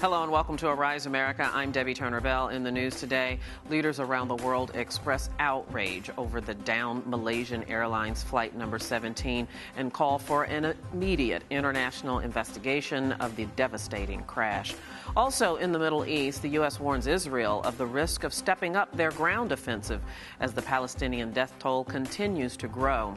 Hello and welcome to Arise America. I'm Debbie Turner-Bell. In the news today, leaders around the world express outrage over the downed Malaysian Airlines flight number 17 and call for an immediate international investigation of the devastating crash. Also in the Middle East, the U.S. warns Israel of the risk of stepping up their ground offensive as the Palestinian death toll continues to grow.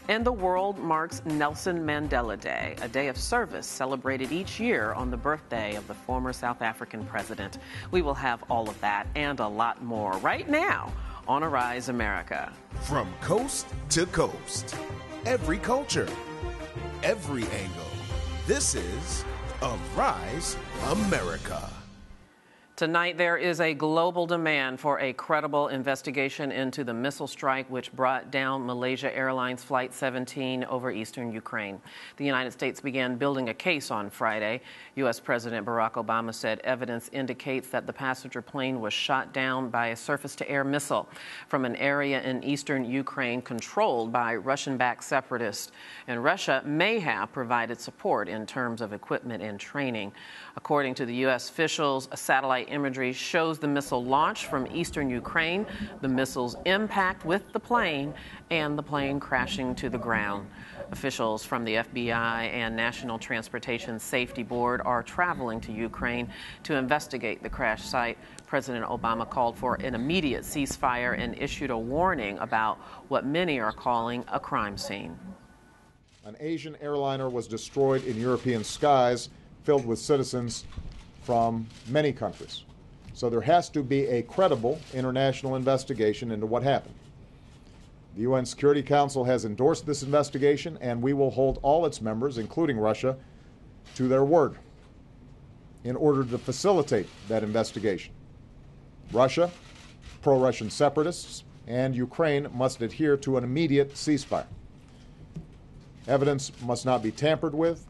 And the world marks Nelson Mandela Day, a day of service celebrated each year on the birthday of the former South African president. We will have all of that and a lot more right now on Arise America. From coast to coast, every culture, every angle. This is Arise America. Tonight, there is a global demand for a credible investigation into the missile strike which brought down Malaysia Airlines Flight 17 over eastern Ukraine. The United States began building a case on Friday. U.S. President Barack Obama said evidence indicates that the passenger plane was shot down by a surface-to-air missile from an area in eastern Ukraine controlled by Russian-backed separatists. And Russia may have provided support in terms of equipment and training. According to the U.S. officials, a satellite imagery shows the missile launch from eastern Ukraine, the missile's impact with the plane, and the plane crashing to the ground. Officials from the FBI and National Transportation Safety Board are traveling to Ukraine to investigate the crash site. President Obama called for an immediate ceasefire and issued a warning about what many are calling a crime scene. An Asian airliner was destroyed in European skies filled with citizens from many countries. So there has to be a credible international investigation into what happened. The UN Security Council has endorsed this investigation, and we will hold all its members, including Russia, to their word in order to facilitate that investigation. Russia, pro-Russian separatists, and Ukraine must adhere to an immediate ceasefire. Evidence must not be tampered with.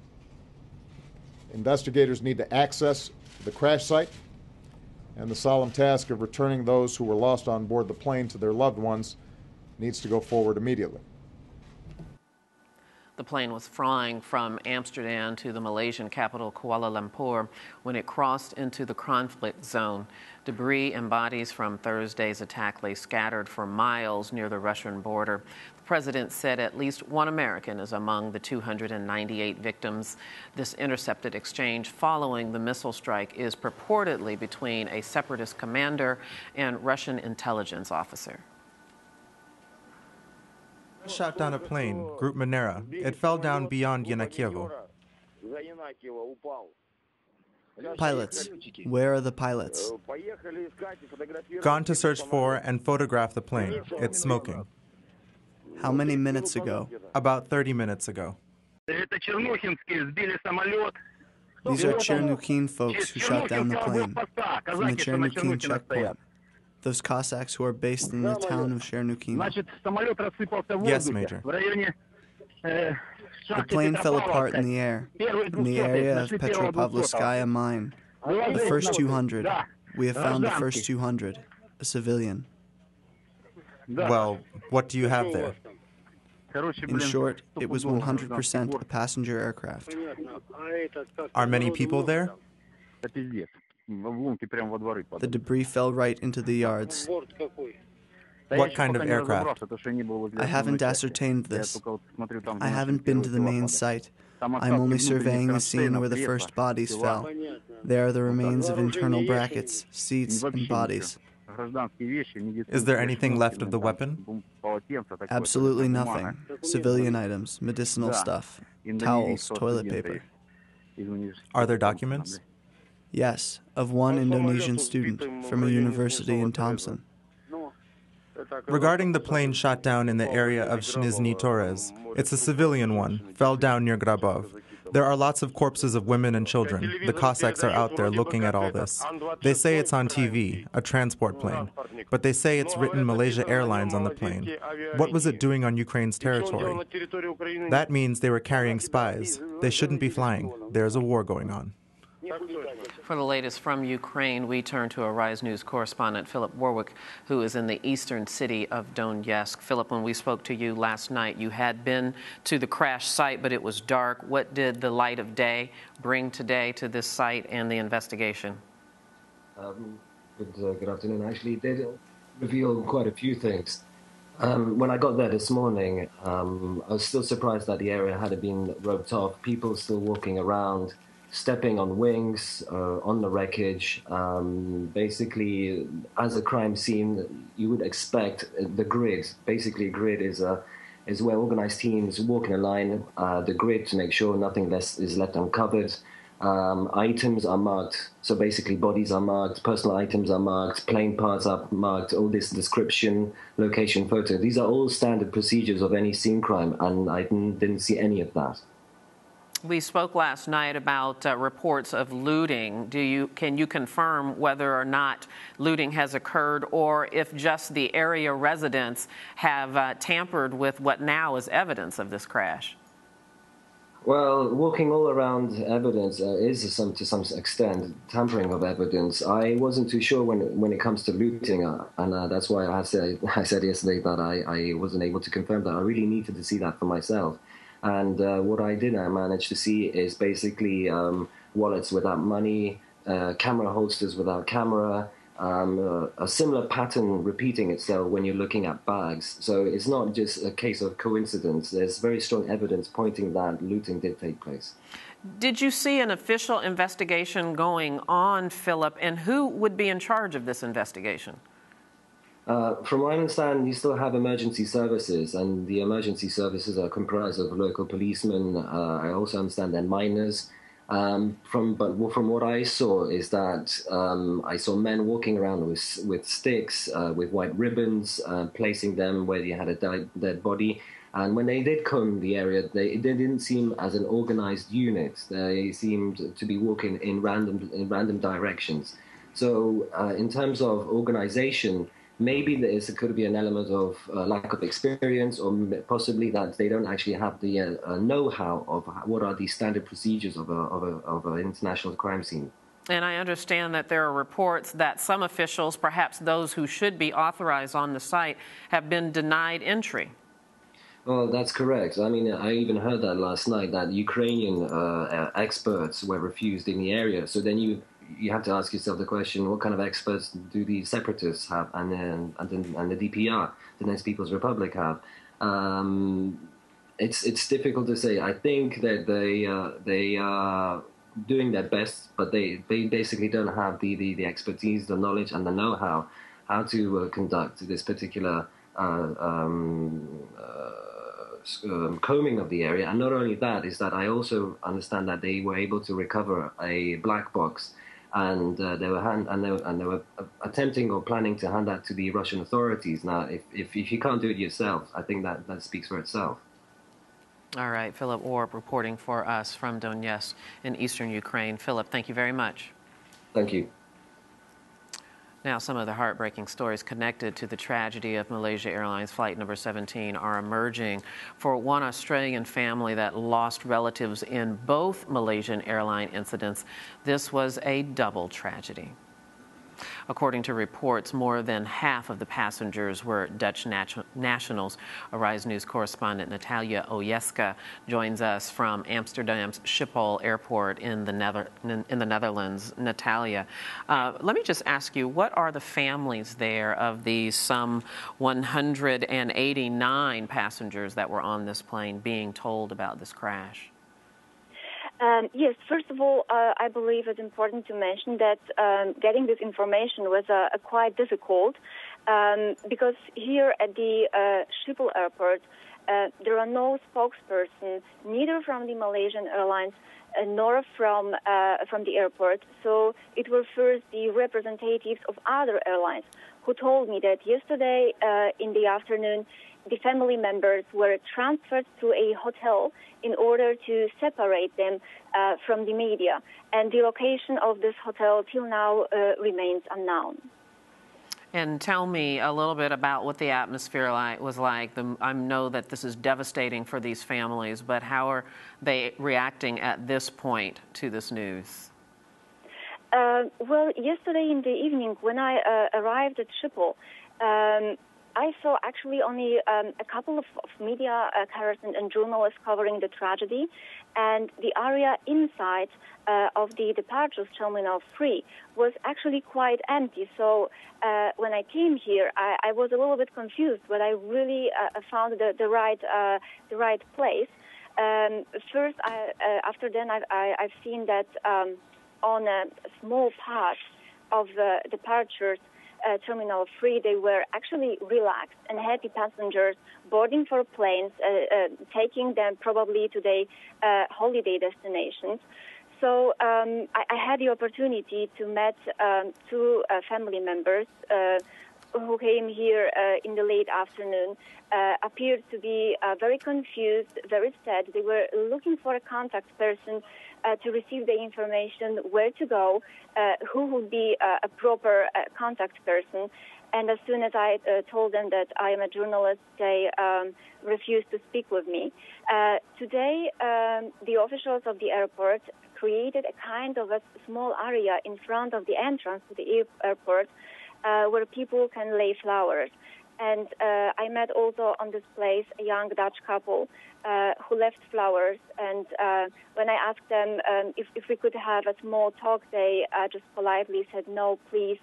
Investigators need to access the crash site, and the solemn task of returning those who were lost on board the plane to their loved ones needs to go forward immediately. The plane was flying from Amsterdam to the Malaysian capital Kuala Lumpur when it crossed into the conflict zone. Debris and bodies from Thursday's attack lay scattered for miles near the Russian border. The president said at least one American is among the 298 victims. This intercepted exchange following the missile strike is purportedly between a separatist commander and Russian intelligence officer. Shot down a plane, Group Manera. It fell down beyond Yanakievo. Pilots. Where are the pilots? Gone to search for and photograph the plane. It's smoking. How many minutes ago? About 30 minutes ago. These are Chernukhin folks who shot down the plane from the Chernukhin checkpoint. Those Cossacks who are based in the town of Chernukhin. Yes, Major. The plane fell apart in the air, in the area of Petropavlovskaya mine. The first 200. We have found the first 200. A civilian. Well, what do you have there? In short, it was 100% a passenger aircraft. Are many people there? The debris fell right into the yards. What kind of aircraft? I haven't ascertained this. I haven't been to the main site. I'm only surveying the scene where the first bodies fell. There are the remains of internal brackets, seats, and bodies. Is there anything left of the weapon? Absolutely nothing. Civilian items, medicinal stuff, towels, toilet paper. Are there documents? Yes, of one Indonesian student from a university in Thompson. Regarding the plane shot down in the area of Nizhny Torres, it's a civilian one, fell down near Grabov. There are lots of corpses of women and children. The Cossacks are out there looking at all this. They say it's on TV, a transport plane, but they say it's written Malaysia Airlines on the plane. What was it doing on Ukraine's territory? That means they were carrying spies. They shouldn't be flying. There's a war going on. For the latest from Ukraine, we turn to Arise News correspondent Philip Warwick, who is in the eastern city of Donetsk. Philip, when we spoke to you last night, you had been to the crash site, but it was dark. What did the light of day bring today to this site and the investigation? Good afternoon. Actually, it did reveal quite a few things. When I got there this morning, I was still surprised that the area hadn't been roped off. People still walking around, stepping on wings, on the wreckage. Basically, as a crime scene, you would expect the grid. Basically, grid is where organized teams walk in a line, the grid to make sure nothing less is left uncovered. Items are marked, so basically bodies are marked, personal items are marked, plane parts are marked, all this description, location, photo. These are all standard procedures of any scene crime, and I didn't see any of that. We spoke last night about reports of looting. Can you confirm whether or not looting has occurred, or if just the area residents have tampered with what now is evidence of this crash? Well, walking all around evidence is to some extent tampering of evidence. I wasn't too sure when it comes to looting, and that's why I said yesterday that I wasn't able to confirm that. I really needed to see that for myself. And what I did manage to see is basically wallets without money, camera holsters without camera, a similar pattern repeating itself when you're looking at bags. So it's not just a case of coincidence. There's very strong evidence pointing that looting did take place. Did you see an official investigation going on, Philip, and who would be in charge of this investigation? From what I understand, you still have emergency services, and the emergency services are comprised of local policemen. I also understand they're miners. From what I saw is that I saw men walking around with sticks, with white ribbons, placing them where you had a dead body. And when they did comb the area, they didn't seem as an organized unit. They seemed to be walking in random directions. So in terms of organization, maybe could be an element of lack of experience, or possibly that they don't actually have the know-how of what are the standard procedures of an international crime scene. And I understand that there are reports that some officials, perhaps those who should be authorized on the site, have been denied entry. Well, that's correct. I mean, I even heard that last night, that Ukrainian experts were refused in the area. So then you have to ask yourself the question: what kind of experts do the separatists have, and the DPR, the Donetsk People's Republic, have? It's difficult to say. I think that they are doing their best, but they basically don't have the expertise, the knowledge, and the know-how to conduct this particular combing of the area. And not only that, is that I also understand that they were able to recover a black box. And they were attempting or planning to hand that to the Russian authorities. Now, if you can't do it yourself, I think that speaks for itself. All right, Philip Warwick reporting for us from Donetsk in eastern Ukraine. Philip, thank you very much. Thank you. Now, some of the heartbreaking stories connected to the tragedy of Malaysia Airlines Flight number 17 are emerging. For one Australian family that lost relatives in both Malaysian airline incidents, this was a double tragedy. According to reports, more than half of the passengers were Dutch nationals. Arise News correspondent Natalia Ojeska joins us from Amsterdam's Schiphol Airport in the Netherlands. Natalia, let me just ask you, what are the families there of these some 189 passengers that were on this plane being told about this crash? Yes, first of all, I believe it's important to mention that getting this information was quite difficult because here at the Schiphol Airport, there are no spokespersons, neither from the Malaysian Airlines nor from the airport. So it were first the representatives of other airlines who told me that yesterday in the afternoon, the family members were transferred to a hotel in order to separate them from the media. And the location of this hotel till now remains unknown. And tell me a little bit about what the atmosphere was like. I know that this is devastating for these families, but how are they reacting at this point to this news? Well, yesterday in the evening, when I arrived at Schiphol, I saw actually only a couple of media carriers and journalists covering the tragedy, and the area inside of the departures terminal 3 was actually quite empty. So when I came here, I was a little bit confused, but I really found the right place. First, after then, I've seen that on a small part of the departures, Terminal 3, they were actually relaxed and happy passengers boarding for planes, taking them probably to their holiday destinations. So I had the opportunity to meet two family members who came here in the late afternoon, appeared to be very confused, very sad. They were looking for a contact person to receive the information, where to go, who would be a proper contact person. And as soon as I told them that I am a journalist, they refused to speak with me. Today, the officials of the airport created a kind of a small area in front of the entrance to the airport where people can lay flowers. And I met also on this place a young Dutch couple who left flowers. And when I asked them if we could have a small talk, they just politely said, no, please.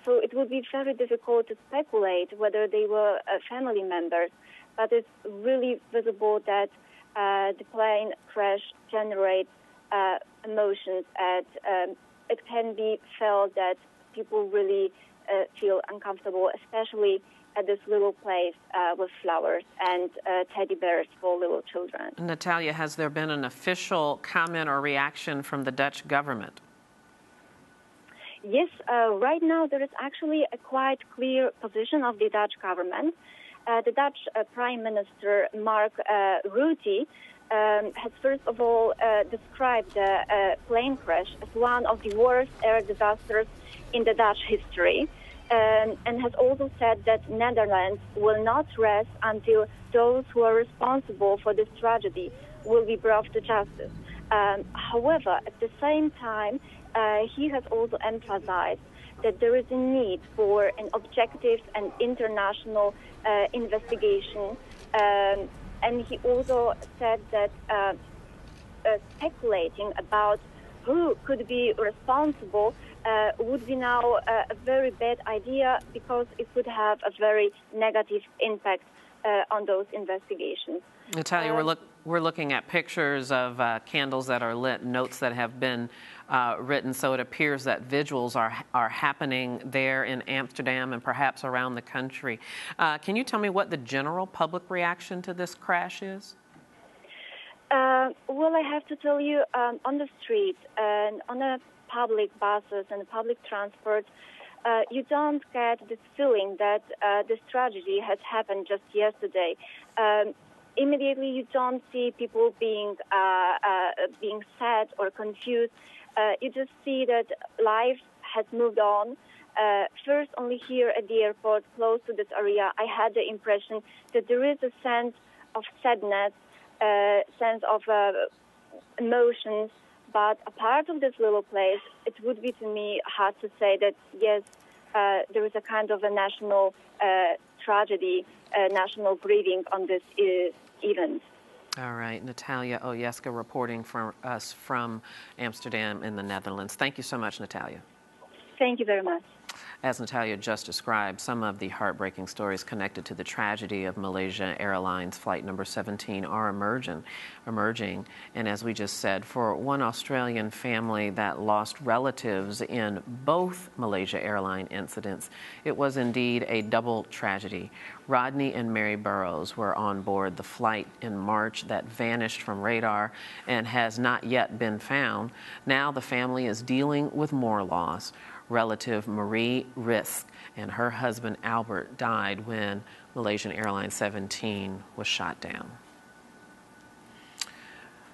So it would be very difficult to speculate whether they were family members. But it's really visible that the plane crash generates emotions. And it can be felt that people really feel uncomfortable, especially at this little place with flowers and teddy bears for little children. Natalia, has there been an official comment or reaction from the Dutch government? Yes, right now there is actually a quite clear position of the Dutch government. The Dutch Prime Minister, Mark Rutte, has first of all described the plane crash as one of the worst air disasters in the Dutch history, and has also said that Netherlands will not rest until those who are responsible for this tragedy will be brought to justice. However, at the same time, he has also emphasized that there is a need for an objective and international investigation, and he also said that speculating about who could be responsible would be now a very bad idea, because it would have a very negative impact on those investigations. Natalia, we're looking at pictures of candles that are lit, notes that have been written, so it appears that vigils are happening there in Amsterdam and perhaps around the country. Can you tell me what the general public reaction to this crash is? Well, I have to tell you, on the street and on the public buses and public transport, you don't get this feeling that this tragedy has happened just yesterday. Immediately, you don't see people being sad or confused. You just see that life has moved on. First, only here at the airport, close to this area, I had the impression that there is a sense of sadness, sense of emotions. But a part of this little place, it would be to me hard to say that, yes, there is a kind of a national tragedy, national grieving on this event. All right. Natalia Ojeska reporting for us from Amsterdam in the Netherlands. Thank you so much, Natalia. Thank you very much. As Natalia just described, some of the heartbreaking stories connected to the tragedy of Malaysia Airlines Flight number 17 are emerging. And as we just said, for one Australian family that lost relatives in both Malaysia Airline incidents, it was indeed a double tragedy. Rodney and Mary Burrows were on board the flight in March that vanished from radar and has not yet been found. Now the family is dealing with more loss. Relative Marie Risk and her husband Albert died when Malaysian Airlines 17 was shot down.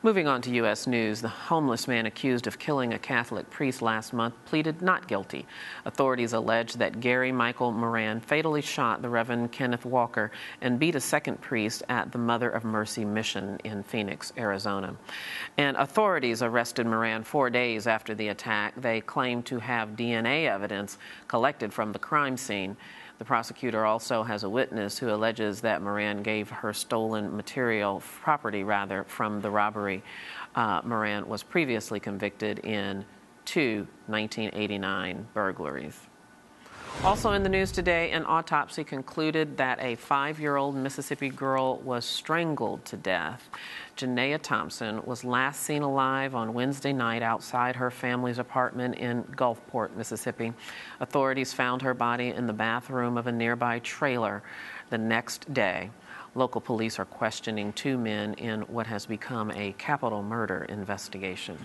Moving on to U.S. news, the homeless man accused of killing a Catholic priest last month pleaded not guilty. Authorities allege that Gary Michael Moran fatally shot the Reverend Kenneth Walker and beat a second priest at the Mother of Mercy Mission in Phoenix, Arizona. And authorities arrested Moran 4 days after the attack. They claim to have DNA evidence collected from the crime scene. The prosecutor also has a witness who alleges that Moran gave her stolen property from the robbery. Moran was previously convicted in 2 1989 burglaries. Also in the news today, an autopsy concluded that a 5-year-old Mississippi girl was strangled to death. Janaea Thompson was last seen alive on Wednesday night outside her family's apartment in Gulfport, Mississippi. Authorities found her body in the bathroom of a nearby trailer the next day. Local police are questioning 2 men in what has become a capital murder investigation.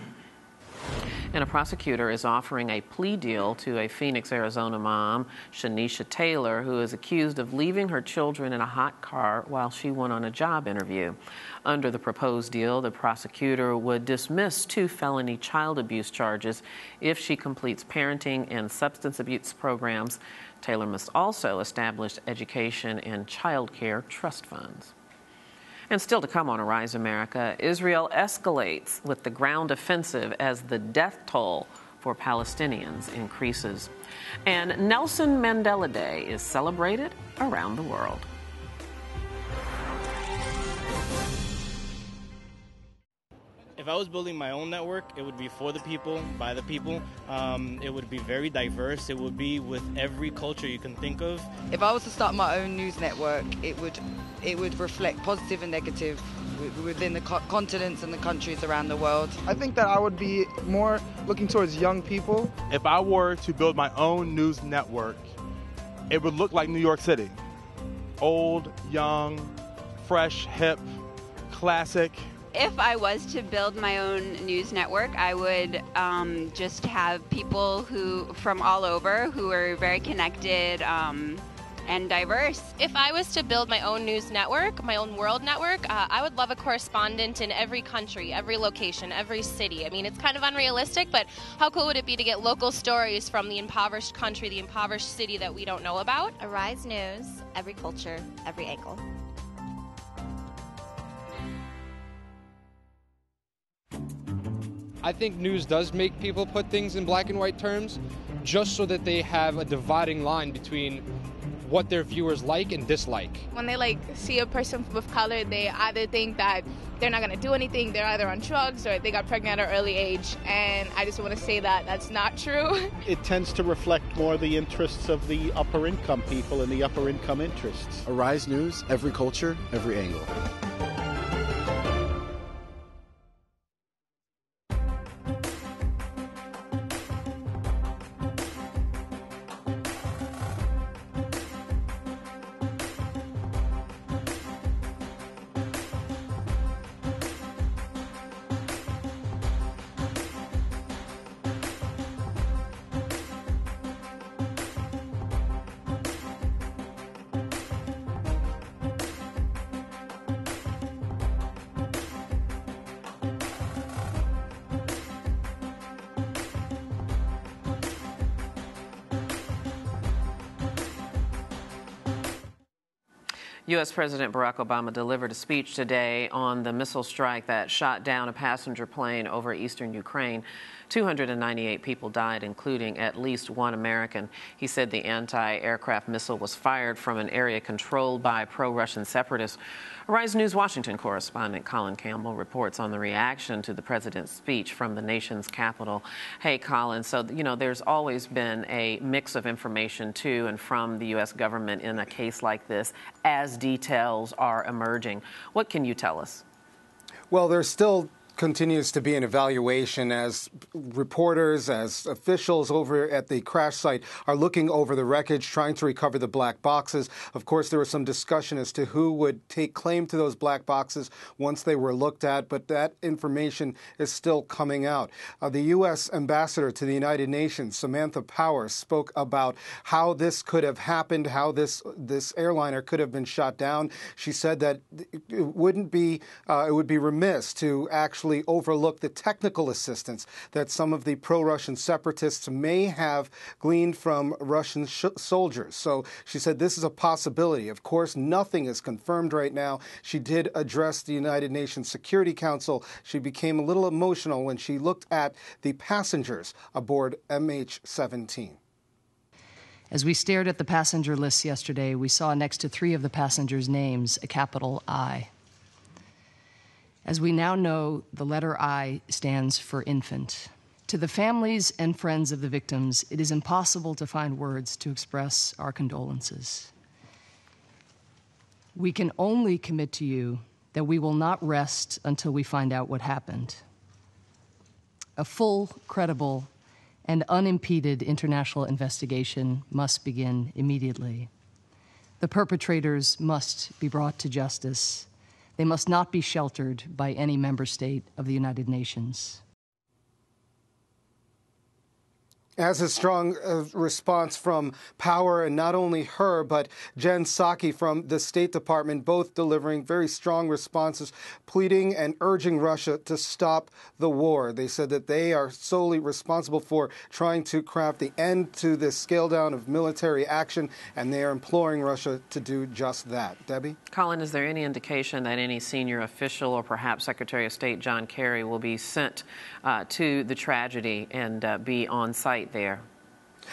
And a prosecutor is offering a plea deal to a Phoenix, Arizona mom, Shanisha Taylor, who is accused of leaving her children in a hot car while she went on a job interview. Under the proposed deal, the prosecutor would dismiss 2 felony child abuse charges if she completes parenting and substance abuse programs. Taylor must also establish education and child care trust funds. And still to come on Arise America, Israel escalates with the ground offensive as the death toll for Palestinians increases. And Nelson Mandela Day is celebrated around the world. If I was building my own network, it would be for the people, by the people. It would be very diverse. It would be with every culture you can think of. If I was to start my own news network, it would reflect positive and negative within the continents and the countries around the world. I think that I would be more looking towards young people. If I were to build my own news network, it would look like New York City. Old, young, fresh, hip, classic. If I was to build my own news network, I would just have people who from all over who are very connected and diverse. If I was to build my own news network, my own world network, I would love a correspondent in every country, every location, every city. I mean, it's kind of unrealistic, but how cool would it be to get local stories from the impoverished country, the impoverished city that we don't know about? Arise News, every culture, every angle. I think news does make people put things in black and white terms just so that they have a dividing line between what their viewers like and dislike. When they see a person of color, they either think that they're not going to do anything, they're either on drugs or they got pregnant at an early age, and I just want to say that that's not true. It tends to reflect more the interests of the upper income people and the upper income interests. Arise News, every culture, every angle. U.S. President Barack Obama delivered a speech today on the missile strike that shot down a passenger plane over eastern Ukraine. 298 people died, including at least 1 American. He said the anti-aircraft missile was fired from an area controlled by pro-Russian separatists. Arise News Washington correspondent Colin Campbell reports on the reaction to the president's speech from the nation's capital. Hey, Colin, so, there's always been a mix of information to and from the U.S. government in a case like this as details are emerging. What can you tell us? Well, there's still continues to be an evaluation as reporters, as officials over at the crash site are looking over the wreckage, trying to recover the black boxes. Of course, there was some discussion as to who would take claim to those black boxes once they were looked at, but that information is still coming out. The U.S. ambassador to the United Nations, Samantha Power, spoke about how this could have happened, how this airliner could have been shot down. She said that it would be remiss to actually actually overlook the technical assistance that some of the pro-Russian separatists may have gleaned from Russian soldiers. So she said this is a possibility. Of course, nothing is confirmed right now. She did address the United Nations Security Council. She became a little emotional when she looked at the passengers aboard MH17. As we stared at the passenger list yesterday, we saw next to 3 of the passengers' names a capital I. As we now know, the letter I stands for infant. To the families and friends of the victims, it is impossible to find words to express our condolences. We can only commit to you that we will not rest until we find out what happened. A full, credible, and unimpeded international investigation must begin immediately. The perpetrators must be brought to justice. They must not be sheltered by any member state of the United Nations. As a strong response from power, and not only her, but Jen Psaki from the State Department, both delivering very strong responses, pleading and urging Russia to stop the war. They said that they are solely responsible for trying to craft the end to this scale down of military action, and they are imploring Russia to do just that. Debbie? Colin, is there any indication that any senior official or perhaps Secretary of State John Kerry will be sent to the tragedy and be on site there?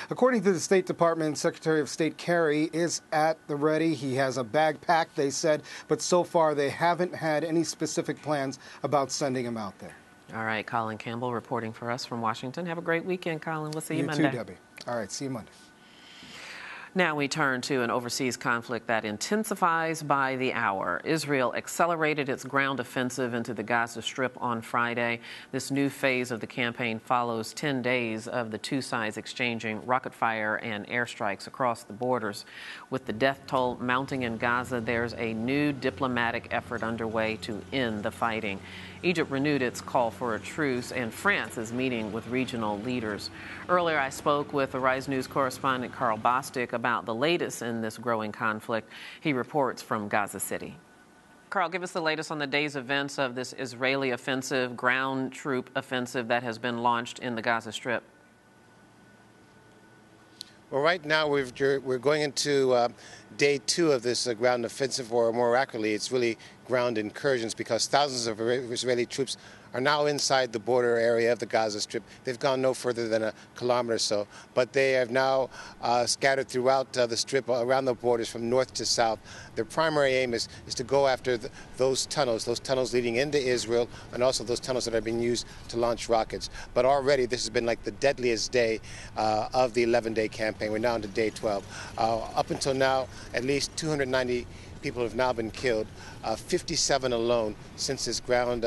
According to the State Department, Secretary of State Kerry is at the ready. He has a bag packed, they said, but so far they haven't had any specific plans about sending him out there. All right, Colin Campbell reporting for us from Washington. Have a great weekend, Colin. We'll see you Monday. You too, Debbie. All right, see you Monday. Now we turn to an overseas conflict that intensifies by the hour. Israel accelerated its ground offensive into the Gaza Strip on Friday. This new phase of the campaign follows 10 days of the two sides exchanging rocket fire and airstrikes across the borders. With the death toll mounting in Gaza, there's a new diplomatic effort underway to end the fighting. Egypt renewed its call for a truce, and France is meeting with regional leaders. Earlier, I spoke with Arise News correspondent Carl Bostic about the latest in this growing conflict. He reports from Gaza City. Carl, give us the latest on the day's events of this Israeli offensive, ground troop offensive that has been launched in the Gaza Strip. Well, right now we're going into day 2 of this ground offensive, or more accurately, it's really ground incursions, because thousands of Israeli troops are now inside the border area of the Gaza Strip. They've gone no further than a kilometer or so, but they have now scattered throughout the Strip, around the borders from north to south. Their primary aim is to go after those tunnels leading into Israel, and also those tunnels that are being used to launch rockets. But already this has been like the deadliest day of the 11-day campaign. We're now into day 12. Up until now, at least 290 people have now been killed, 57 alone since this ground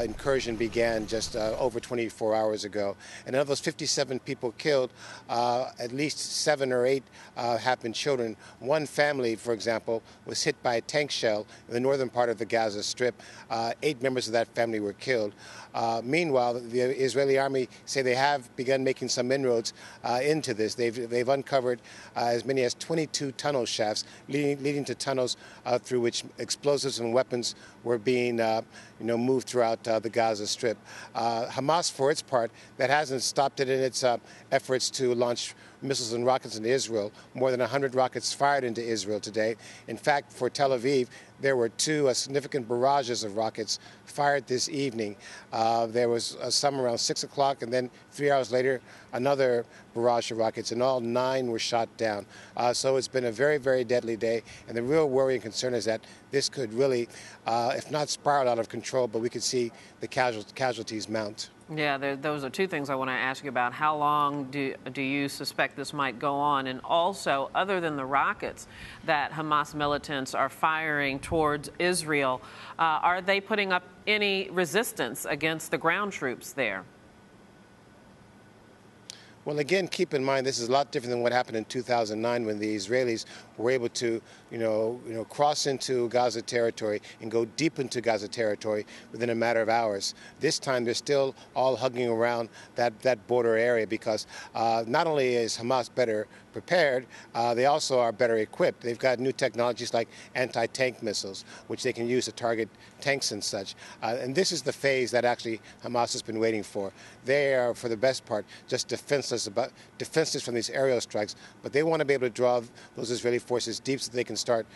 incursion began just over 24 hours ago. And of those 57 people killed, at least 7 or 8 have been children. One family, for example, was hit by a tank shell in the northern part of the Gaza Strip. 8 members of that family were killed. Meanwhile, the Israeli army say they have begun making some inroads into this. They've uncovered as many as 22 tunnel shafts leading to tunnels through which explosives and weapons were being moved throughout the Gaza Strip. Hamas, for its part, that hasn't stopped it in its efforts to launch missiles and rockets into Israel. More than 100 rockets fired into Israel today. In fact, for Tel Aviv, there were 2 significant barrages of rockets fired this evening. There was some around 6 o'clock, and then 3 hours later, another barrage of rockets. In all, 9 were shot down. So it's been a very, very deadly day. And the real worry and concern is that this could really, if not spiral out of control, but we could see the casualties mount. Yeah, those are 2 things I want to ask you about. How long do you suspect this might go on? And also, other than the rockets that Hamas militants are firing towards Israel, are they putting up any resistance against the ground troops there? Well, again, keep in mind, this is a lot different than what happened in 2009 when the Israelis were able to, cross into Gaza territory and go deep into Gaza territory within a matter of hours. This time, they're still all hugging around that border area because not only is Hamas better prepared, they also are better equipped. They've got new technologies like anti-tank missiles, which they can use to target tanks and such. And this is the phase that actually Hamas has been waiting for. They are, for the best part, just defenseless from these aerial strikes, but they want to be able to draw those Israeli forces deep so they can start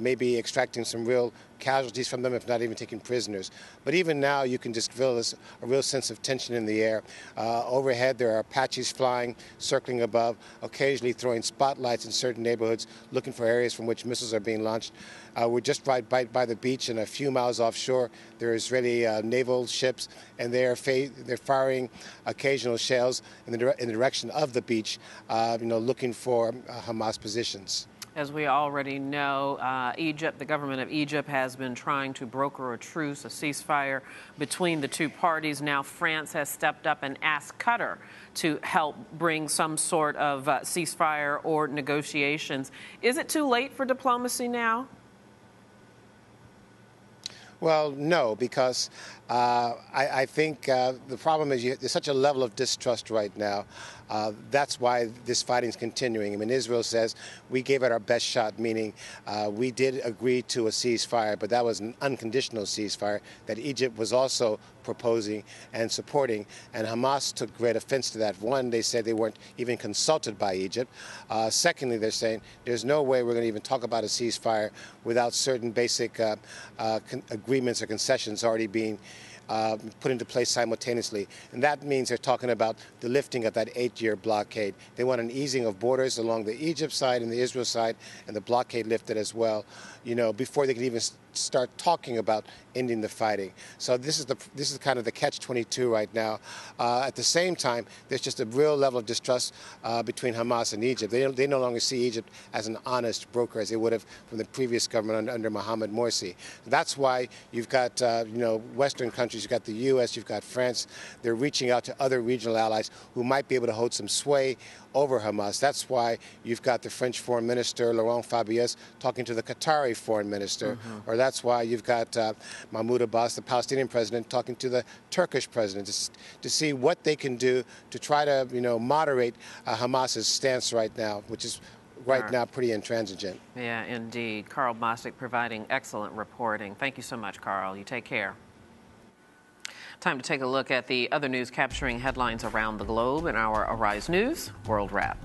maybe extracting some real casualties from them, if not even taking prisoners. But even now, you can just feel a real sense of tension in the air. Overhead, there are Apaches flying, circling above, occasionally throwing spotlights in certain neighborhoods, looking for areas from which missiles are being launched. We're just right by the beach, and a few miles offshore, there are Israeli naval ships, and they're firing occasional shells in the direction of the beach, looking for Hamas positions. As we already know, Egypt, the government of Egypt, has been trying to broker a truce, a ceasefire between the two parties. Now France has stepped up and asked Qatar to help bring some sort of ceasefire or negotiations. Is it too late for diplomacy now? Well, no, because I think the problem is there's such a level of distrust right now. That's why this fighting is continuing. I mean, Israel says we gave it our best shot, meaning we did agree to a ceasefire, but that was an unconditional ceasefire that Egypt was also proposing and supporting. And Hamas took great offense to that. One, they said they weren't even consulted by Egypt. Secondly, they're saying there's no way we're going to even talk about a ceasefire without certain basic agreements or concessions already being put into place simultaneously. And that means they're talking about the lifting of that 8-year blockade. They want an easing of borders along the Egypt side and the Israel side, and the blockade lifted as well, before they can even start talking about ending the fighting. So this is kind of the catch-22 right now. At the same time, there's just a real level of distrust between Hamas and Egypt. They no longer see Egypt as an honest broker as they would have from the previous government under Mohamed Morsi. That's why you've got Western countries, you've got the U.S., you've got France. They're reaching out to other regional allies who might be able to hold some sway over Hamas. That's why you've got the French Foreign Minister, Laurent Fabius, talking to the Qatari Foreign Minister. Or that's why you've got Mahmoud Abbas, the Palestinian president, talking to the Turkish president to see what they can do to try to, moderate Hamas's stance right now, which is now pretty intransigent. Yeah, indeed. Carl Bostic providing excellent reporting. Thank you so much, Carl. You take care. Time to take a look at the other news capturing headlines around the globe in our Arise News World Wrap.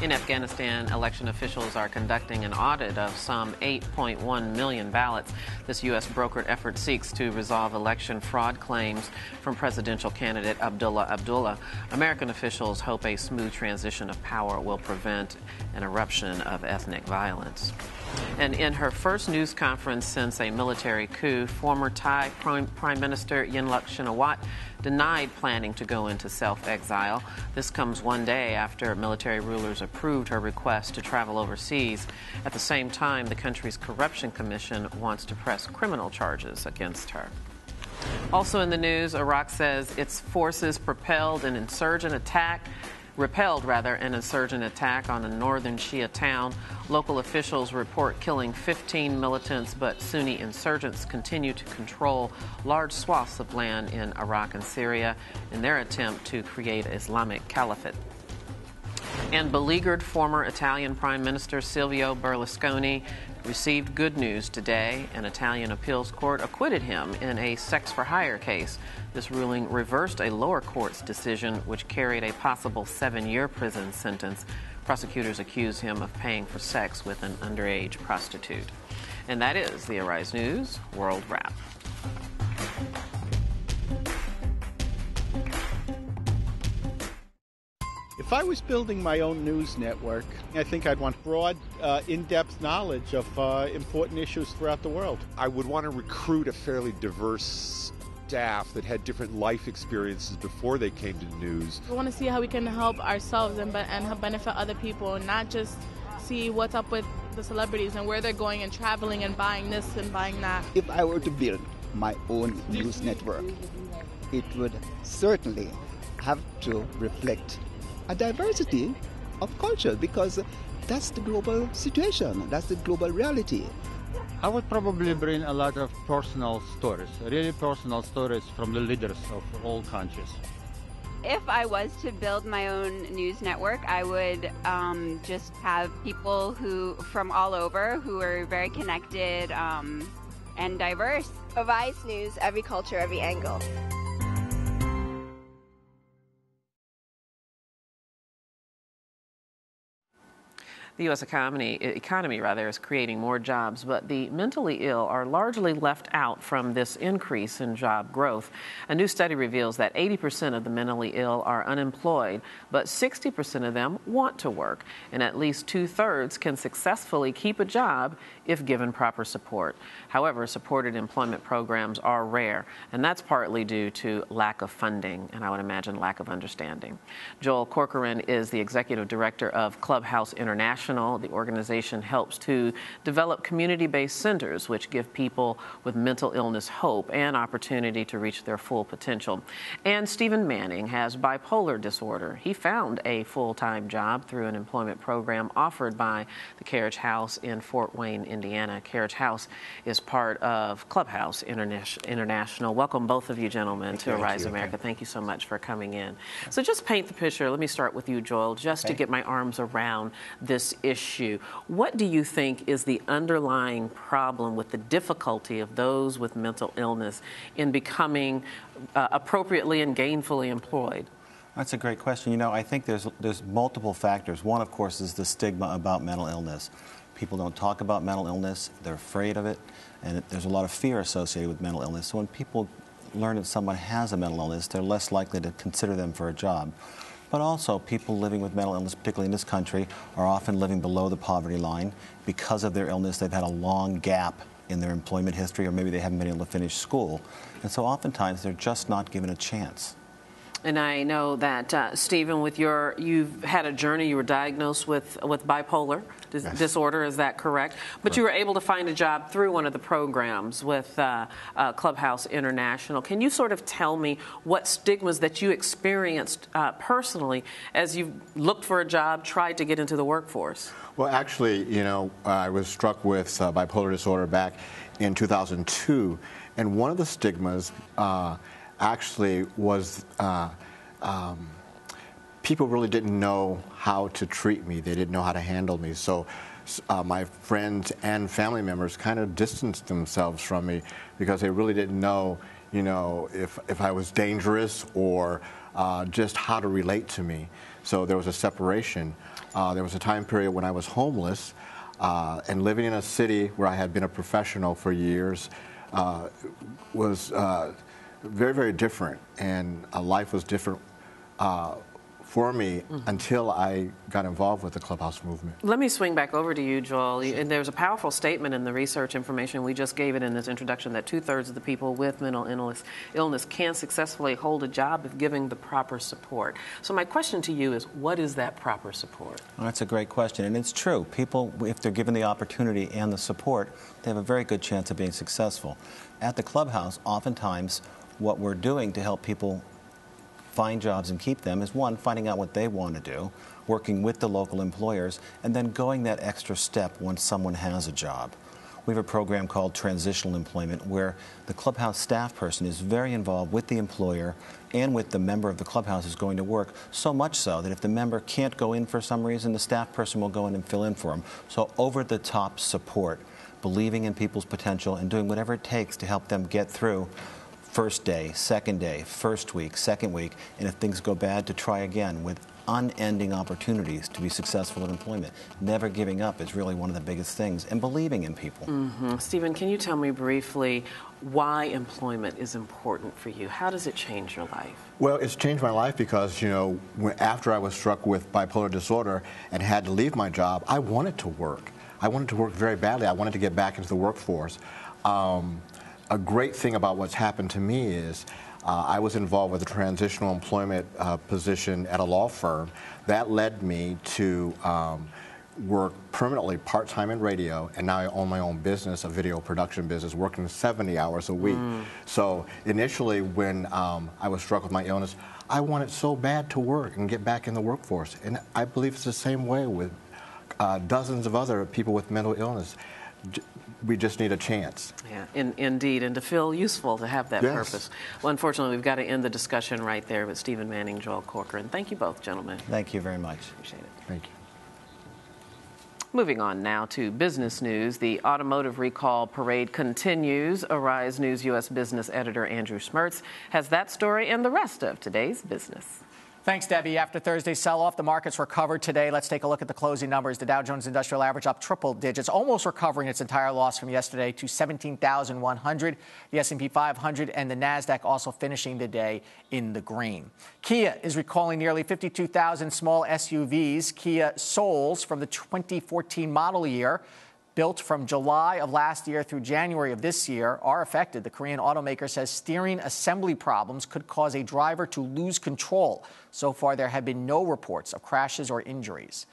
In Afghanistan, election officials are conducting an audit of some 8.1 million ballots. This U.S. brokered effort seeks to resolve election fraud claims from presidential candidate Abdullah Abdullah. American officials hope a smooth transition of power will prevent an eruption of ethnic violence. And in her first news conference since a military coup, former Thai Prime Minister Yingluck Shinawatra denied planning to go into self-exile. This comes one day after military rulers approved her request to travel overseas. At the same time, the country's Corruption Commission wants to press criminal charges against her. Also in the news, Iraq says its forces repelled an insurgent attack on a northern Shia town. Local officials report killing 15 militants, but Sunni insurgents continue to control large swaths of land in Iraq and Syria in their attempt to create Islamic caliphate. And beleaguered former Italian Prime Minister Silvio Berlusconi received good news today. An Italian appeals court acquitted him in a sex-for-hire case. This ruling reversed a lower court's decision, which carried a possible 7-year prison sentence. Prosecutors accuse him of paying for sex with an underage prostitute. And that is the Arise News World Wrap. If I was building my own news network, I think I'd want broad, in-depth knowledge of important issues throughout the world. I would want to recruit a fairly diverse staff that had different life experiences before they came to news. We want to see how we can help ourselves and help benefit other people, and not just see what's up with the celebrities and where they're going and traveling and buying this and buying that. If I were to build my own news network, it would certainly have to reflect a diversity of culture, because that's the global situation, that's the global reality. I would probably bring a lot of personal stories, really personal stories from the leaders of all countries. If I was to build my own news network, I would just have people from all over who are very connected and diverse. Vice News, every culture, every angle. The U.S. economy is creating more jobs, but the mentally ill are largely left out from this increase in job growth. A new study reveals that 80% of the mentally ill are unemployed, but 60% of them want to work, and at least 2/3 can successfully keep a job if given proper support. However, supported employment programs are rare, and that's partly due to lack of funding, and I would imagine lack of understanding. Joel Corcoran is the executive director of Clubhouse International. The organization helps to develop community-based centers which give people with mental illness hope and opportunity to reach their full potential. And Stephen Manning has bipolar disorder. He found a full-time job through an employment program offered by the Carriage House in Fort Wayne, Indiana. Carriage House is part of Clubhouse International. Welcome both of you gentlemen to Arise America. Thank you so much for coming in. So just paint the picture. Let me start with you, Joel, just to get my arms around this issue. What do you think is the underlying problem with the difficulty of those with mental illness in becoming appropriately and gainfully employed? That's a great question. You know, I think there's multiple factors. One, of course, is the stigma about mental illness. People don't talk about mental illness. They're afraid of it, and there's a lot of fear associated with mental illness. So when people learn that someone has a mental illness, they're less likely to consider them for a job. But also, people living with mental illness, particularly in this country, are often living below the poverty line. Because of their illness, they've had a long gap in their employment history, or maybe they haven't been able to finish school. And so oftentimes, they're just not given a chance. And I know that, Stephen, you've had a journey. You were diagnosed with bipolar disorder, is that correct? But you were able to find a job through one of the programs with Clubhouse International. Can you sort of tell me what stigmas that you experienced personally as you looked for a job, tried to get into the workforce? Well, actually, you know, I was struck with bipolar disorder back in 2002, and one of the stigmas actually was people really didn't know how to treat me. They didn't know how to handle me. So my friends and family members kind of distanced themselves from me because they really didn't know, you know, if I was dangerous or just how to relate to me. So there was a separation. There was a time period when I was homeless and living in a city where I had been a professional for years was very, very different, and life was different for me until I got involved with the Clubhouse movement. Let me swing back over to you, Joel. And there's a powerful statement in the research information. We just gave it in this introduction that 2/3 of the people with mental illness can successfully hold a job if given the proper support. So my question to you is, what is that proper support? Well, that's a great question, and it's true. People, if they're given the opportunity and the support, they have a very good chance of being successful. At the Clubhouse, oftentimes, what we're doing to help people find jobs and keep them is, one, finding out what they want to do, working with the local employers, and then going that extra step once someone has a job. We have a program called Transitional Employment where the Clubhouse staff person is very involved with the employer and with the member of the Clubhouse who's going to work, so much so that if the member can't go in for some reason, the staff person will go in and fill in for them. So over-the-top support, believing in people's potential and doing whatever it takes to help them get through first day, second day, first week, second week, and if things go bad, to try again with unending opportunities to be successful in employment. Never giving up is really one of the biggest things, and believing in people. Stephen, can you tell me briefly why employment is important for you? How does it change your life? Well, it's changed my life because, you know, after I was struck with bipolar disorder and had to leave my job, I wanted to work. I wanted to work very badly. I wanted to get back into the workforce. A great thing about what's happened to me is I was involved with a transitional employment position at a law firm. That led me to work permanently part-time in radio, and now I own my own business, a video production business, working 70 hours a week. So initially when I was struck with my illness, I wanted so bad to work and get back in the workforce. And I believe it's the same way with dozens of other people with mental illness. We just need a chance. Yeah, indeed, and to feel useful, to have that Yes. purpose. Well, unfortunately, we've got to end the discussion right there with Stephen Manning, Joel Corcoran. Thank you both, gentlemen. Thank you very much. Appreciate it. Thank you. Moving on now to business news. The automotive recall parade continues. Arise News U.S. business editor Andrew Schmertz has that story and the rest of today's business. Thanks, Debbie. After Thursday's sell-off, the markets recovered today. Let's take a look at the closing numbers. The Dow Jones Industrial Average up triple digits, almost recovering its entire loss from yesterday to 17,100. The S&P 500 and the Nasdaq also finishing the day in the green. Kia is recalling nearly 52,000 small SUVs, Kia Souls, from the 2014 model year. Built from July of last year through January of this year, are affected. The Korean automaker says steering assembly problems could cause a driver to lose control. So far, there have been no reports of crashes or injuries.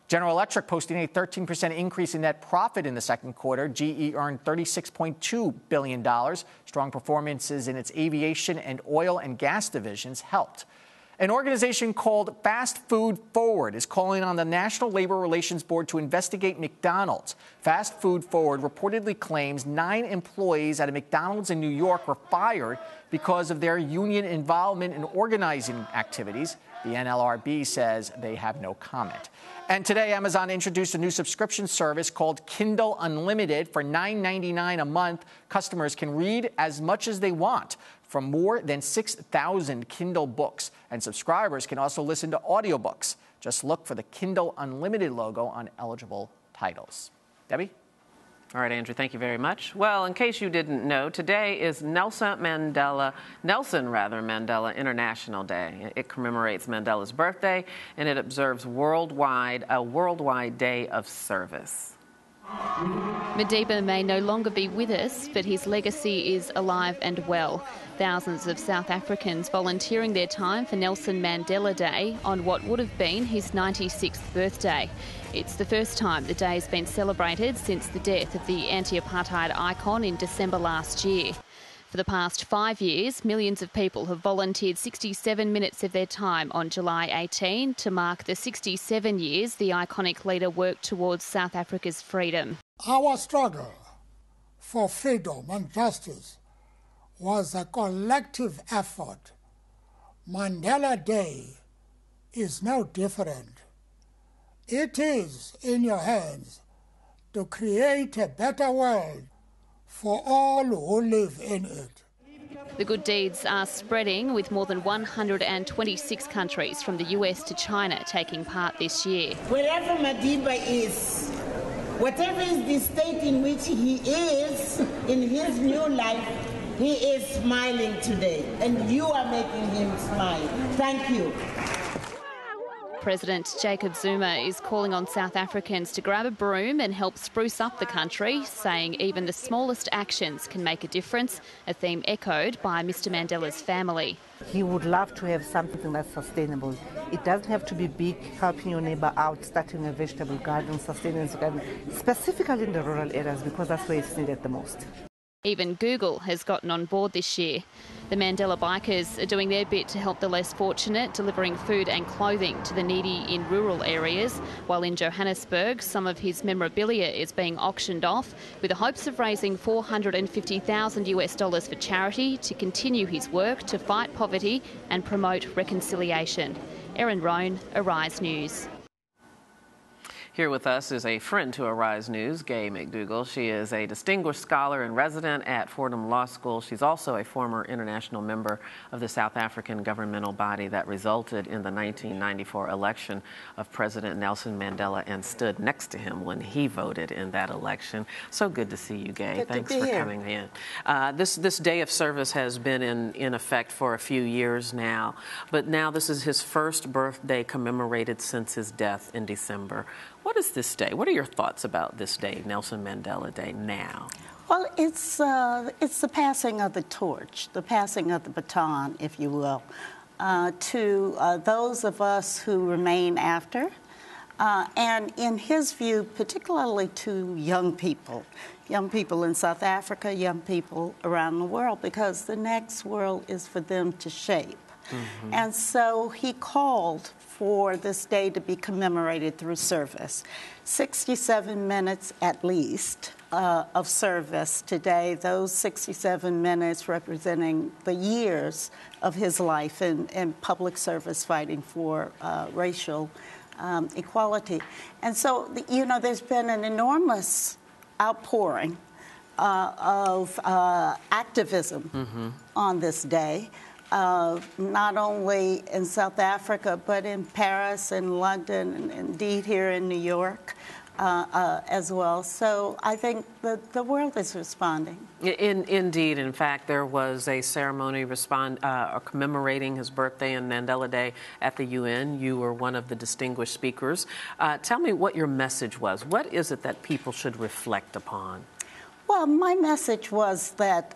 General Electric posting a 13% increase in net profit in the second quarter. GE earned $36.2 billion. Strong performances in its aviation and oil and gas divisions helped. An organization called Fast Food Forward is calling on the National Labor Relations Board to investigate McDonald's. Fast Food Forward reportedly claims 9 employees at a McDonald's in New York were fired because of their union involvement in organizing activities. The NLRB says they have no comment. And today, Amazon introduced a new subscription service called Kindle Unlimited. For $9.99 a month, customers can read as much as they want from more than 6,000 Kindle books. And subscribers can also listen to audiobooks. Just look for the Kindle Unlimited logo on eligible titles. Debbie? All right, Andrew, thank you very much. Well, in case you didn't know, today is Nelson Mandela International Day. It commemorates Mandela's birthday, and it observes a worldwide day of service. Madiba may no longer be with us, but his legacy is alive and well. Thousands of South Africans volunteering their time for Nelson Mandela Day on what would have been his 96th birthday. It's the first time the day has been celebrated since the death of the anti-apartheid icon in December last year. For the past 5 years, millions of people have volunteered 67 minutes of their time on July 18 to mark the 67 years the iconic leader worked towards South Africa's freedom. Our struggle for freedom and justice was a collective effort. Mandela Day is no different. It is in your hands to create a better world for all who live in it. The good deeds are spreading, with more than 126 countries from the US to China taking part this year. Wherever Madiba is, whatever is the state in which he is in his new life, he is smiling today, and you are making him smile. Thank you. President Jacob Zuma is calling on South Africans to grab a broom and help spruce up the country, saying even the smallest actions can make a difference, a theme echoed by Mr Mandela's family. He would love to have something that's sustainable. It doesn't have to be big, helping your neighbour out, starting a vegetable garden, sustenance garden, specifically in the rural areas, because that's where it's needed the most. Even Google has gotten on board this year. The Mandela Bikers are doing their bit to help the less fortunate, delivering food and clothing to the needy in rural areas, while in Johannesburg, some of his memorabilia is being auctioned off with the hopes of raising $450,000 for charity to continue his work to fight poverty and promote reconciliation. Erin Roan, Arise News. Here with us is a friend to Arise News, Gay McDougall. She is a distinguished scholar and resident at Fordham Law School. She's also a former international member of the South African governmental body that resulted in the 1994 election of President Nelson Mandela and stood next to him when he voted in that election. So good to see you, Gay. Thanks for coming in. This day of service has been in effect for a few years now, but now this is his first birthday commemorated since his death in December. What is this day? What are your thoughts about this day, Nelson Mandela Day, now? Well, it's the passing of the torch, the passing of the baton, if you will, to those of us who remain after. And in his view, particularly to young people in South Africa, young people around the world, because the next world is for them to shape. Mm-hmm. And so he called for this day to be commemorated through service. 67 minutes at least of service today, those 67 minutes representing the years of his life in public service fighting for racial equality. And so, there's been an enormous outpouring of activism on this day. Not only in South Africa, but in Paris and London, and indeed here in New York as well. So I think the world is responding. Indeed. In fact, there was a ceremony commemorating his birthday and Mandela Day at the UN. You were one of the distinguished speakers. Tell me what your message was. What is it that people should reflect upon? Well, my message was that,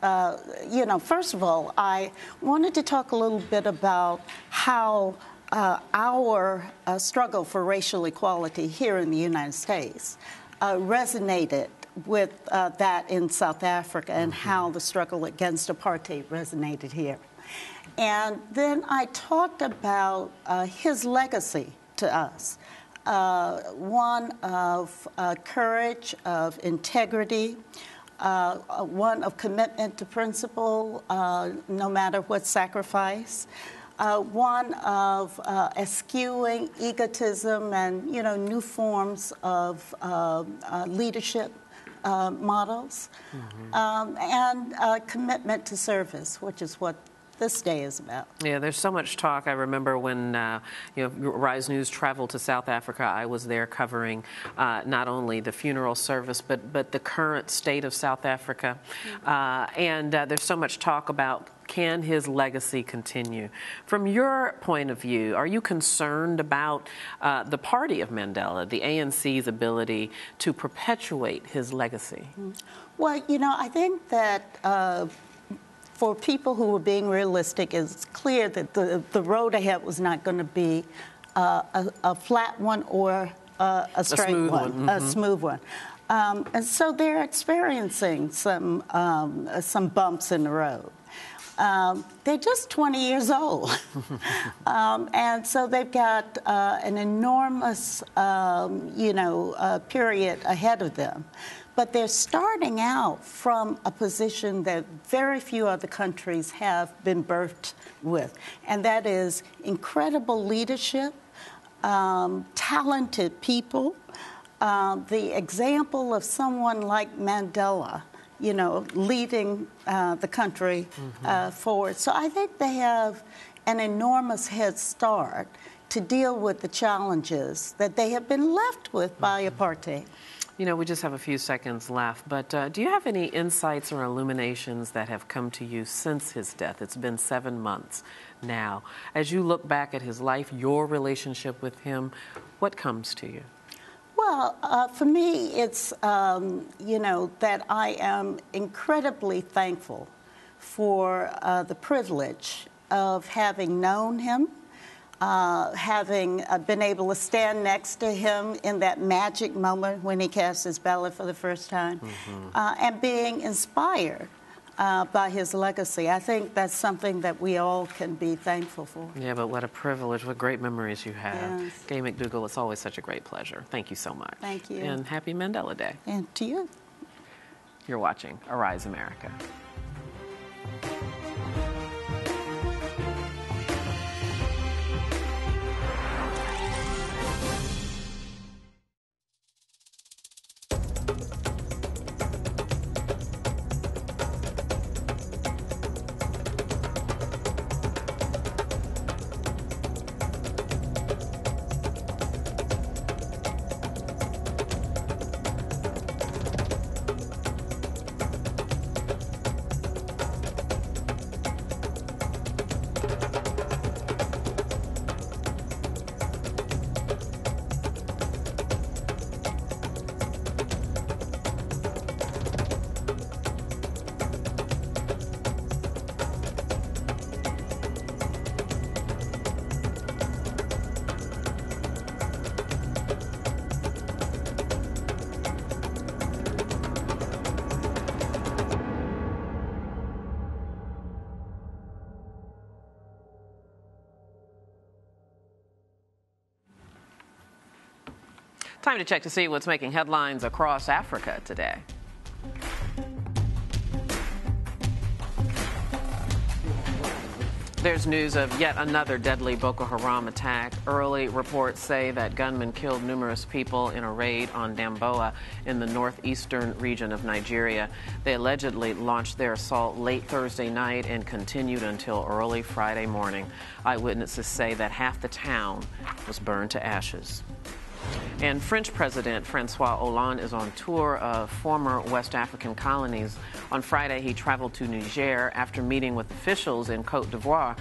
first of all, I wanted to talk a little bit about how our struggle for racial equality here in the United States resonated with that in South Africa and how the struggle against apartheid resonated here. And then I talked about his legacy to us. One of courage, of integrity, one of commitment to principle, no matter what sacrifice, one of eschewing egotism and, new forms of leadership models, and commitment to service, which is what this day is about. Yeah, there's so much talk. I remember when Rise News traveled to South Africa, I was there covering not only the funeral service, but the current state of South Africa. And there's so much talk about, can his legacy continue? From your point of view, are you concerned about the party of Mandela, the ANC's ability to perpetuate his legacy? Well, I think that for people who were being realistic, it's clear that the road ahead was not going to be a flat one or a straight one, a smooth one. And so they're experiencing some bumps in the road. They're just 20 years old. And so they've got an enormous, period ahead of them. But they're starting out from a position that very few other countries have been birthed with, and that is incredible leadership, talented people, the example of someone like Mandela, leading the country forward. So I think they have an enormous head start to deal with the challenges that they have been left with by apartheid. We just have a few seconds left, but do you have any insights or illuminations that have come to you since his death? It's been 7 months now. As you look back at his life, your relationship with him, what comes to you? Well, for me, it's, that I am incredibly thankful for the privilege of having known him, having been able to stand next to him in that magic moment when he cast his ballot for the first time, and being inspired by his legacy. I think that's something that we all can be thankful for. Yeah, but what a privilege, what great memories you have. Yes. Gay McDougall, it's always such a great pleasure. Thank you so much. Thank you. And happy Mandela Day. And to you. You're watching Arise America. Time to check to see what's making headlines across Africa today. There's news of yet another deadly Boko Haram attack. Early reports say that gunmen killed numerous people in a raid on Damboa in the northeastern region of Nigeria. They allegedly launched their assault late Thursday night and continued until early Friday morning. Eyewitnesses say that half the town was burned to ashes. And French President Francois Hollande is on tour of former West African colonies. On Friday, he traveled to Niger after meeting with officials in Côte d'Ivoire.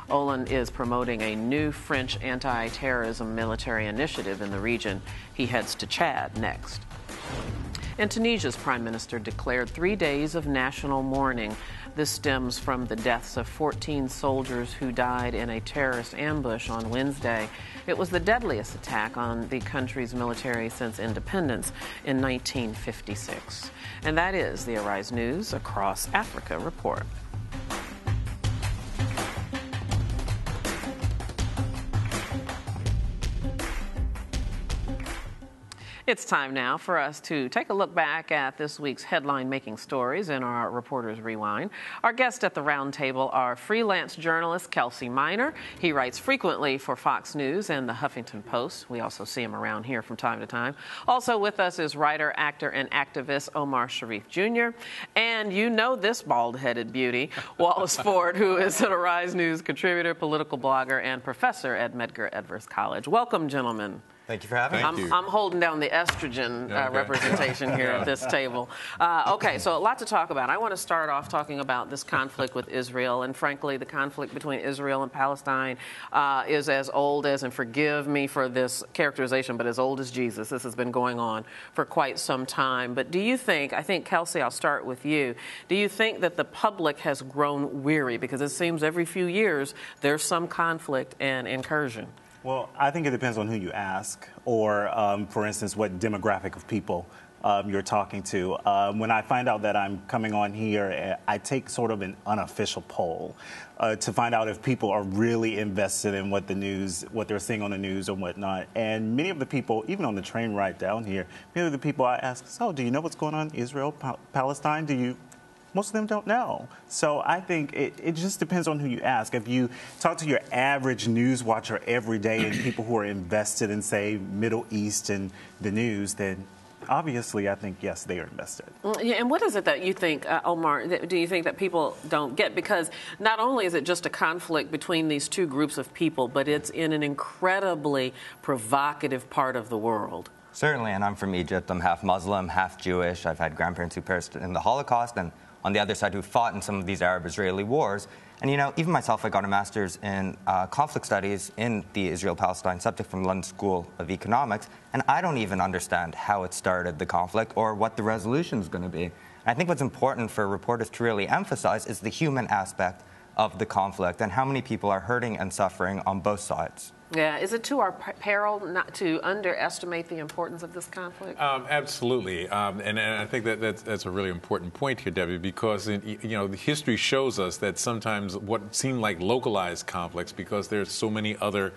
Hollande is promoting a new French anti-terrorism military initiative in the region. He heads to Chad next. And Tunisia's prime minister declared 3 days of national mourning. This stems from the deaths of 14 soldiers who died in a terrorist ambush on Wednesday. It was the deadliest attack on the country's military since independence in 1956. And that is the Arise News Across Africa report. It's time now for us to take a look back at this week's headline-making stories in our Reporters Rewind. Our guests at the round table are freelance journalist Kelsey Minor. He writes frequently for Fox News and the Huffington Post. We also see him around here from time to time. Also with us is writer, actor, and activist Omar Sharif Jr. And you know this bald-headed beauty, Wallace Ford, who is an Arise News contributor, political blogger, and professor at Medgar Evers College. Welcome, gentlemen. Thank you for having me. I'm holding down the estrogen representation here at this table. Okay, so a lot to talk about. I want to start off talking about this conflict with Israel, and frankly, the conflict between Israel and Palestine is as old as, and forgive me for this characterization, but as old as Jesus. This has been going on for quite some time. But do you think, I think, Kelsey, I'll start with you. Do you think that the public has grown weary? Because it seems every few years there's some conflict and incursion. Well, I think it depends on who you ask, or, for instance, what demographic of people you're talking to. When I find out that I'm coming on here, I take sort of an unofficial poll to find out if people are really invested in what they're seeing on the news or whatnot. And many of the people, even on the train ride down here, many of the people I ask, so do you know what's going on in Israel, Palestine? Most of them don't know. So I think it just depends on who you ask. If you talk to your average news watcher every day and people who are invested in, say, Middle East and the news, then obviously I think, yes, they are invested. Yeah, and what is it that you think, Omar, do you think that people don't get? Because not only is it just a conflict between these two groups of people, but it's in an incredibly provocative part of the world. Certainly, and I'm from Egypt. I'm half Muslim, half Jewish. I've had grandparents who perished in the Holocaust, and on the other side who fought in some of these Arab-Israeli wars. And, you know, even myself, I got a master's in conflict studies in the Israel-Palestine subject from London School of Economics, and I don't even understand how it started, the conflict, or what the resolution is going to be. And I think what's important for reporters to really emphasize is the human aspect of the conflict and how many people are hurting and suffering on both sides. Yeah, is it to our peril not to underestimate the importance of this conflict? Absolutely, and I think that's a really important point here, Debbie, because the history shows us that sometimes what seem like localized conflicts, because there's so many other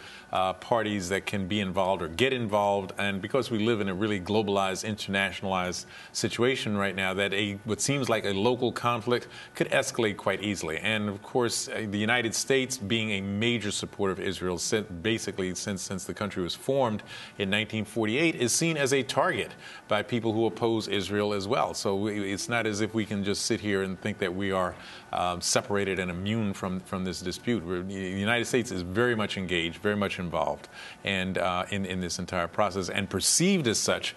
parties that can be involved or get involved, and because we live in a really globalized, internationalized situation right now, that what seems like a local conflict could escalate quite easily. And of course, the United States, being a major supporter of Israel, basically since the country was formed in 1948, is seen as a target by people who oppose Israel as well. So it's not as if we can just sit here and think that we are separated and immune from this dispute. The United States is very much engaged, very much involved, and in this entire process, and perceived as such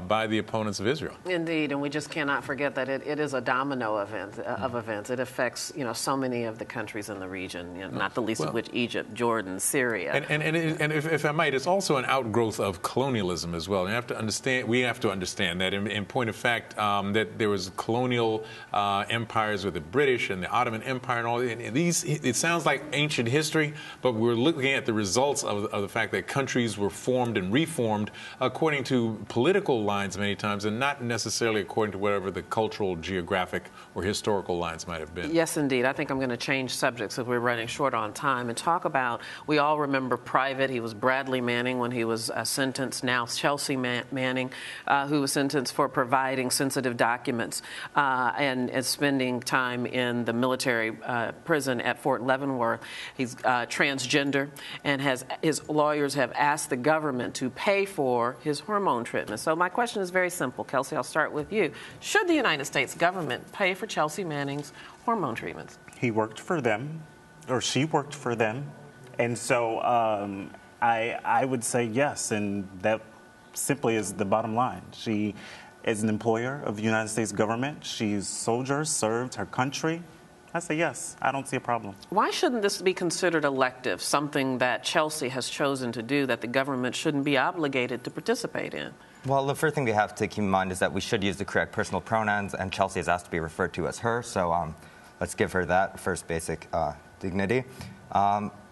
by the opponents of Israel. Indeed, and we just cannot forget that it is a domino event of events. It affects so many of the countries in the region, not the least of which Egypt, Jordan, Syria. And if I might, it's also an outgrowth of colonialism as well. We have to understand that, in point of fact, that there was colonial empires with the British and the Ottoman Empire and all these. It sounds like ancient history, but we're looking at the results of the fact that countries were formed and reformed according to political lines many times, and not necessarily according to whatever the cultural, geographic, or historical lines might have been. Yes, indeed. I think I'm going to change subjects because we're running short on time and talk about, we all remember private. He was Bradley Manning when he was sentenced. Now Chelsea Manning, who was sentenced for providing sensitive documents and spending time in the military prison at Fort Leavenworth. He's transgender, and his lawyers have asked the government to pay for his hormone treatment. So my question is very simple. Kelsey, I'll start with you. Should the United States government pay for Chelsea Manning's hormone treatments? He worked for them, or she worked for them, and so I would say yes, and that simply is the bottom line. She is an employer of the United States government. She's soldiers, served her country. I say yes. I don't see a problem. Why shouldn't this be considered elective, something that Chelsea has chosen to do that the government shouldn't be obligated to participate in? Well, the first thing we have to keep in mind is that we should use the correct personal pronouns, and Chelsea has asked to be referred to as her, so let's give her that first basic dignity.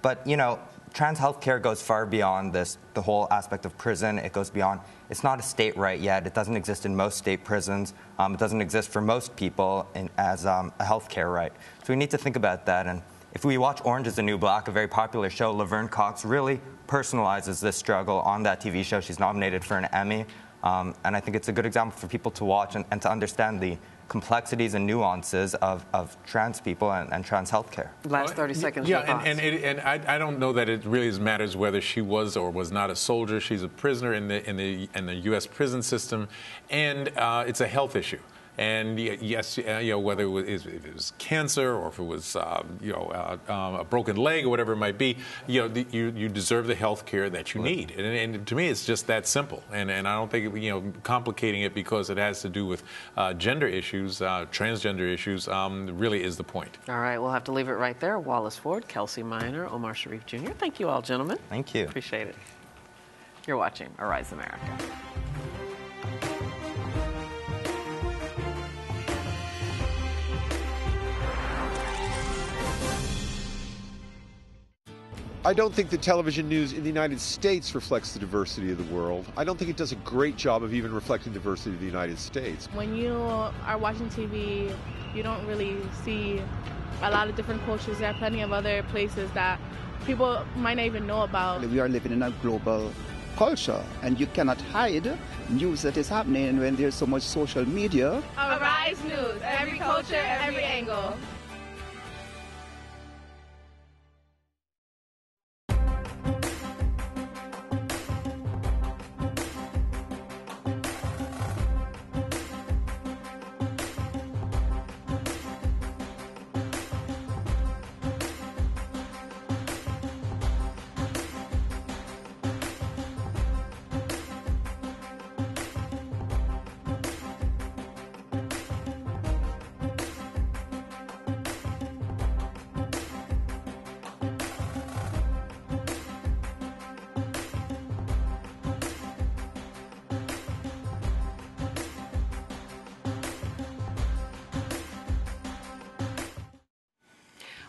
But, you know, trans health care goes far beyond the whole aspect of prison. It goes beyond, it's not a state right yet. It doesn't exist in most state prisons. It doesn't exist for most people as a health care right. So we need to think about that. And if we watch Orange is the New Black, a very popular show, Laverne Cox really personalizes this struggle on that TV show. She's nominated for an Emmy. And I think it's a good example for people to watch and to understand the complexities and nuances of trans people and trans health care. Last 30 seconds. Yeah, and I don't know that it really matters whether she was or was not a soldier. She's a prisoner in the U.S. prison system, and it's a health issue. And yes, whether if it was cancer or if it was a broken leg or whatever it might be, you deserve the health care that you need. And to me, it's just that simple. And I don't think complicating it because it has to do with gender issues, transgender issues, really is the point. All right, we'll have to leave it right there. Wallace Ford, Kelsey Minor, Omar Sharif Jr. Thank you all, gentlemen. Thank you. Appreciate it. You're watching Arise America. I don't think the television news in the United States reflects the diversity of the world. I don't think it does a great job of even reflecting the diversity of the United States. When you are watching TV, you don't really see a lot of different cultures. There are plenty of other places that people might not even know about. We are living in a global culture, and you cannot hide news that is happening when there's so much social media. Arise News, every culture, every angle.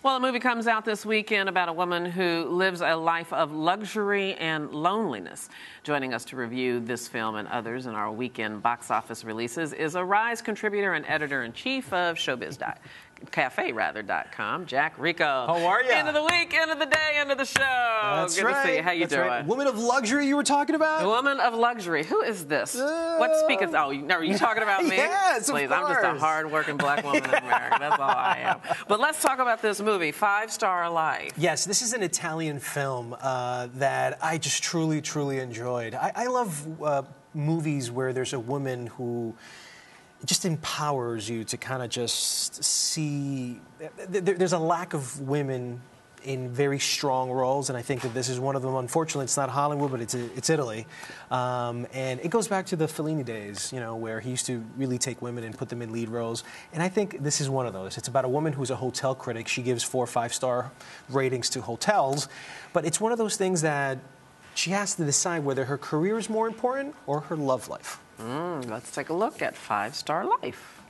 Well, a movie comes out this weekend about a woman who lives a life of luxury and loneliness. Joining us to review this film and others in our weekend box office releases is Arise contributor and editor-in-chief of ShowbizCafe.com, Jack Rico. How are you? End of the week, end of the day, end of the show. That's Good right. to see you. How you doing? Right. Woman of luxury you were talking about? Woman of luxury. Who is this? What speakers? Oh, are you talking about me? Yes, Please, of I'm just a course. hard-working black woman in America. That's all I am. But let's talk about this movie, 5 Star Life. Yes, this is an Italian film that I just truly, truly enjoyed. I love movies where there's a woman who just empowers you to kind of just see. There's a lack of women in very strong roles, and I think that this is one of them. Unfortunately, it's not Hollywood, but it's Italy. And it goes back to the Fellini days, where he used to really take women and put them in lead roles. And I think this is one of those. It's about a woman who's a hotel critic. She gives 4 5-star ratings to hotels. But it's one of those things that she has to decide whether her career is more important or her love life. Let's take a look at 5 Star Life.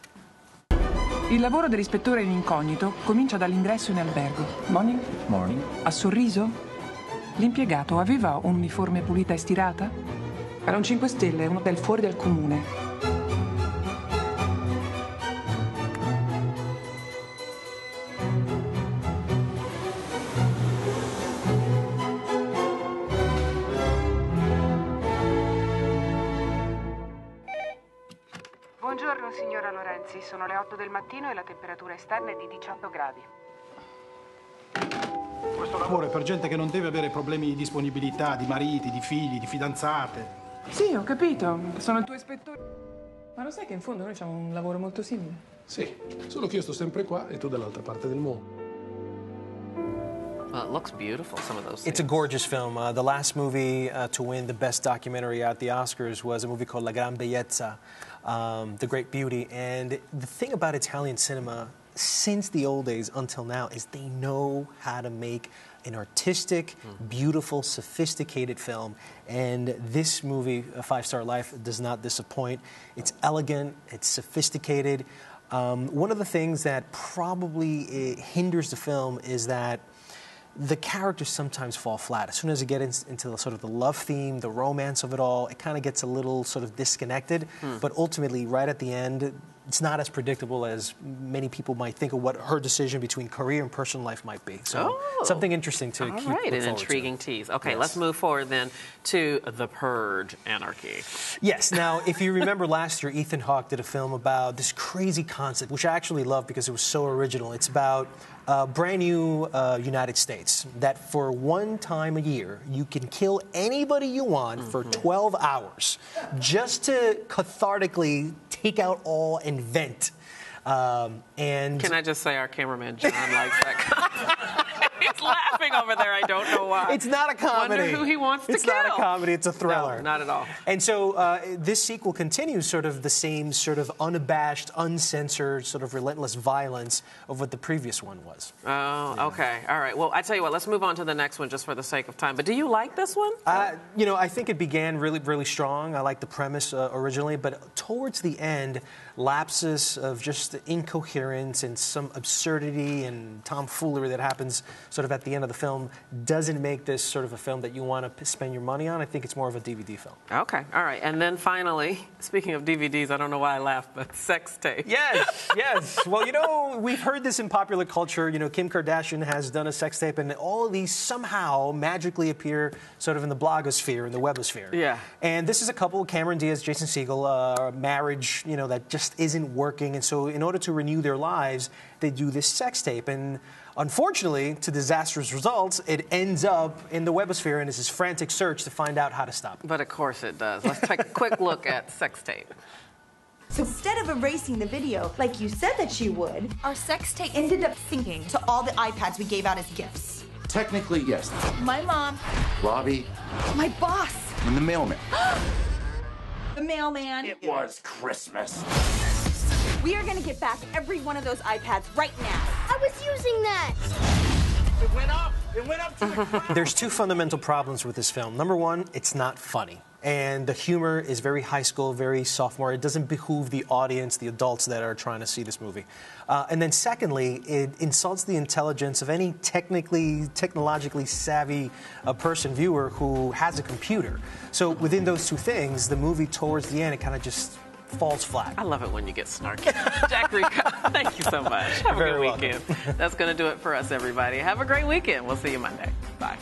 Il lavoro dell'ispettore in incognito comincia dall'ingresso in albergo. Morning? Morning. Ha sorriso? L'impiegato aveva un'uniforme pulita e stirata? Era un 5 stelle, un hotel fuori dal comune. Buongiorno, signora Lorenzi. Sono le 8 del mattino e la temperatura esterna è di 18 gradi. Questo lavoro è per gente che non deve avere problemi di disponibilità, di mariti, di figli, di fidanzate. Sì, ho capito. Sono il tuo ispettore. Ma lo sai che in fondo noi abbiamo un lavoro molto simile? Sì, solo che io sto sempre qua e tu dall'altra parte del mondo. Well, it looks beautiful, some of those scenes. It's a gorgeous film. The last movie to win the best documentary at the Oscars was a movie called La Gran Bellezza, The Great Beauty. And the thing about Italian cinema, since the old days until now, is they know how to make an artistic, beautiful, sophisticated film. And this movie, A Five-Star Life, does not disappoint. It's elegant, it's sophisticated. One of the things that probably hinders the film is that the characters sometimes fall flat. As soon as you get into the, sort of the love theme, the romance of it all, it kind of gets a little sort of disconnected. But ultimately, right at the end, it's not as predictable as many people might think of what her decision between career and personal life might be. So something interesting to keep All right, an look forward to. intriguing tease. Okay, Yes. let's move forward then to The Purge, Anarchy. Yes. Now, if you remember last year, Ethan Hawke did a film about this crazy concept, which I actually love because it was so original. It's about brand new United States that for one time a year, you can kill anybody you want for 12 hours just to cathartically take out all and vent. And Can I just say our cameraman John likes that? He's laughing over there. I don't know why. It's not a comedy. Wonder who he wants to It's kill. not a comedy. It's a thriller. No, not at all. And so this sequel continues sort of the same sort of unabashed, uncensored, sort of relentless violence of what the previous one was. Oh, okay. All right. Well, I tell you what, let's move on to the next one just for the sake of time. But do you like this one? You know, I think it began really, really strong. I liked the premise originally, but towards the end, lapses of just incoherence and some absurdity and tomfoolery that happens sort of at the end of the film doesn't make this sort of a film that you want to spend your money on. I think it's more of a DVD film. Okay. All right. And then finally, speaking of DVDs, I don't know why I laughed, but sex tape. Yes, yes. Well, you know, we've heard this in popular culture. You know, Kim Kardashian has done a sex tape, and all of these somehow magically appear sort of in the blogosphere, in the webosphere. Yeah. And this is a couple, Cameron Diaz, Jason Segel, marriage, you know, that just isn't working. And so in order to renew their lives, they do this sex tape. And unfortunately, to disastrous results, it ends up in the webosphere and is this frantic search to find out how to stop it. But of course it does. Let's take a quick look at sex tape. So instead of erasing the video, like you said that you would, our sex tape ended up syncing to all the iPads we gave out as gifts. Technically, yes. My mom, Robbie, my boss, and the mailman. the mailman. It was Christmas. We are gonna get back every one of those iPads right now. I was using that. It went up. It went up to the There's two fundamental problems with this film. Number one, it's not funny. And the humor is very high school, very sophomore. It doesn't behoove the audience, the adults that are trying to see this movie. And then secondly, it insults the intelligence of any technologically savvy person, viewer, who has a computer. So within those two things, the movie towards the end, it kind of just falls flat. I love it when you get snarky. Jack Rico, thank you so much. Have a You're good very weekend. That's going to do it for us, everybody. Have a great weekend. We'll see you Monday. Bye.